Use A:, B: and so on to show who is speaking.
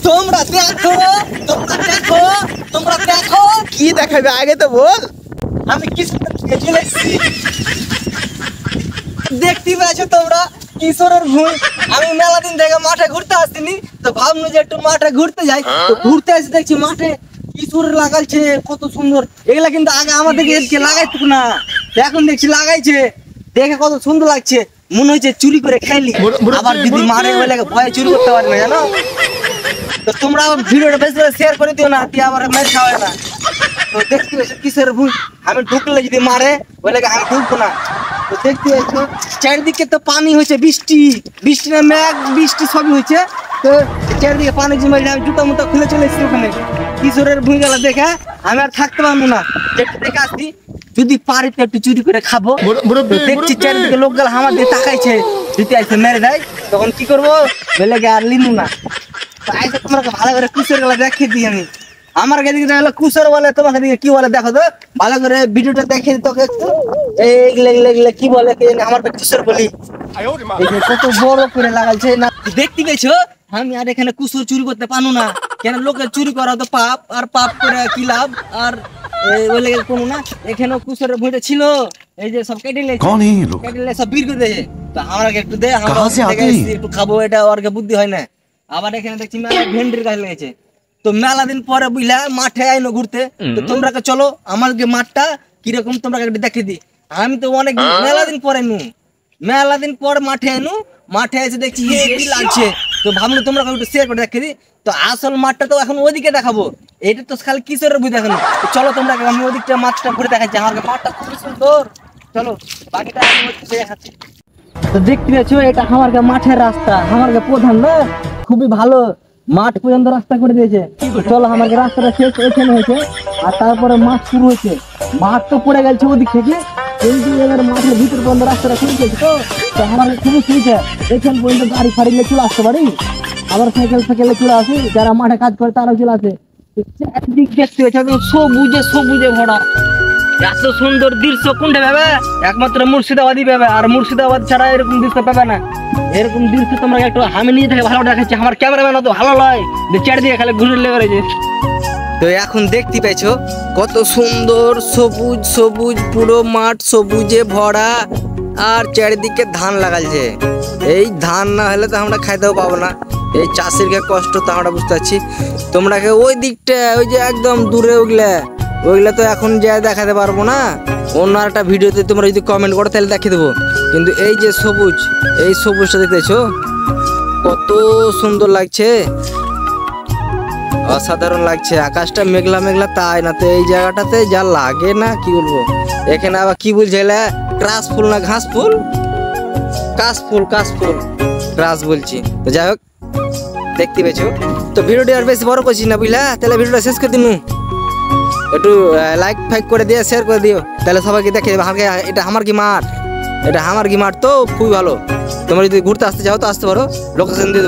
A: তোমরা দেখো তোমরা দেখো তোমরা দেখো
B: কি দেখাবে আগে তো বল।
A: আমি কিশোর থেকে চলে এসেছি। দেখতে পাচ্ছ তোমরা কিশোরের ভূমি। আমি মেলা দিন থেকে মাঠে ঘুরতে আসিনি, তো ভাবলো যে একটু মাঠে ঘুরতে যাই। তো ঘুরতে এসে দেখছি মাঠে কিশোর লাগাইছে কত সুন্দর। এগুলা কিন্তু আগে আমাদেরকে এদিকে লাগাইতো না, এখন দেখছি লাগাইছে। দেখে কত সুন্দর লাগছে, মনে হচ্ছে চুরি করে খাইলি। আবার যদি মারে বলে ভয়ে চুরি করতে পারে না, জানো। তো তোমরা ভিডিওটা বেশি শেয়ার করে দিও না, দিয়ে আবার মেরে খাওয়ায় না। তো দেখতে পাচ্ছ কিসের ভুল, আমি ঢুকলে যদি মারে বলে আমি ঢুকবো না। তো দেখতে পাচ্ছ চারিদিকে তো পানি হয়েছে, বৃষ্টি বৃষ্টি না মেঘ বৃষ্টি সবই হয়েছে। তো চারিদিকে পানি জমে, আমি জুতা মুতা খুলে চলে এসেছি ওখানে। কিশোরের ভুঁই গেলা দেখে আমি আর থাকতে পারবো না, একটু দেখে আসছি যদি পারি তো একটু চুরি করে খাবো। দেখছি চারিদিকে লোক গেলা আমার দিয়ে তাকাইছে, যদি আসে মেরে দেয় তখন কি করবো বলে আর লিনু না। তোমাকে ভালো করে কিশোর গেলা দেখিয়ে দিই আমি। আমার কাছে কুশোর বলে, তোমাকে দিকে কি বলে দেখো তো, ভালো করে ভিডিওটা দেখে তোকে একটু। এইগুলো কি বলে আমার কুশোর বলি, কত বড় করে লাগাইছে না। দেখতে পেয়েছো আমি আর এখানে কুশোর চুরি করতে পারবো না, কেন লোকের চুরি করা তো পাপ, আর পাপ করে কি লাভ। আর বলে কোনো না, এখানেও কুশোরের ভুঁইটা ছিল, এই যে সব কেটে কেটে সব বীর করে দেয়। তো আমাকে একটু দে, আমরা একটু খাবো, এটা ওর বুদ্ধি হয় না। আবার এখানে দেখছি মেলা ভেন্ডির গাছ লেগেছে। তো মেলা দিন পরে বুঝলা মাঠে আইনো ঘুরতে, তো তোমরা চলো আমাকে মাঠটা কিরকম তোমরা একটু দেখে দি। আমি তো অনেক মেলা দিন পরে মেলা দিন পর মাঠে এনু, মাঠে এসে দেখছি কি লাগছে। তো ভাবলো তোমরা একটু শেয়ার করে দেখে দি। তো আসল মাঠটা তো এখন ওদিকে দেখাবো, এটা তো খালি কিশোরের বুঝ দেখানো। চলো তোমরা আমি ওদিকটা মাঠটা ঘুরে দেখাচ্ছি, আমার মাঠটা খুব সুন্দর। চলো বাকিটা আমি দেখাচ্ছি। তো দেখতে পাচ্ছ এটা আমার মাঠের রাস্তা, আমার প্রধান না খুবই ভালো, মাঠ পর্যন্ত রাস্তা করে দিয়েছে। চলো আমার রাস্তাটা শেষ এখানে হয়েছে, আর তারপরে মাঠ শুরু হয়েছে। মাঠ তো পড়ে গেছে ওদিক থেকে, কিন্তু এবার মাঠের ভিতর পর্যন্ত রাস্তাটা শুরু হয়েছে। তো আমার খুবই সুবিধা, এখান পর্যন্ত গাড়ি ফাড়ি নিয়ে চলে আসতে পারি, আবার সাইকেল ফাইকেলে চলে আসি, যারা মাঠে কাজ করে তারাও চলে আসে। চারদিক দেখতে হয়েছে সবুজে সবুজে ভরা, এত সুন্দর দৃশ্য কোনটা পাবে, একমাত্র মুর্শিদাবাদই পাবে, আর মুর্শিদাবাদ ছাড়া এরকম দৃশ্য পাবে না। এরকম দৃশ্য তোমরা একটু আমি নিয়ে থেকে ভালো দেখাচ্ছি, আমার ক্যামেরাম্যান তো ভালো নয়, চারদিকে খালি ঘুরে লেগে। তো এখন দেখতে পাইছো কত সুন্দর সবুজ সবুজ পুরো মাঠ সবুজে ভরা, আর চারিদিকে ধান লাগাইছে। এই ধান না হলে তো আমরা খাইতেও পাবো না, এই চাষের কষ্ট তো আমরা বুঝতে পারছি। তোমরা ওই দিকটা ওই যে একদম দূরে ওইগুলা তো এখন যা দেখাতে পারবো না, অন্য একটা ভিডিওতে তোমরা যদি কমেন্ট করো তাহলে দেখিয়ে দেবো। কিন্তু এই যে সবুজ, এই সবুজটা দেখতেছো কত সুন্দর লাগছে, অসাধারণ লাগছে। আকাশটা মেঘলা মেঘলা তাই না, তো এই জায়গাটাতে যা লাগে না কি বলবো। এখানে আবার কি বলছে ক্রাস ফুল না ঘাস ফুল, কাশফুল ক্রাস বলছি। তো যাই হোক দেখতে পেয়েছো। তো ভিডিওটি আর বেশি বড় করছি না বুঝলা, তাহলে ভিডিওটা শেষ করে দিন। একটু লাইক ফাইক করে দিয়ে শেয়ার করে দিও, তাহলে সবাইকে দেখে দেবে এটা আমার কি মাঠ, এটা আমার কি মাঠ। তো খুবই ভালো, তোমরা যদি ঘুরতে আসতে চাও তো আসতে পারো, লোকেশন দিয়ে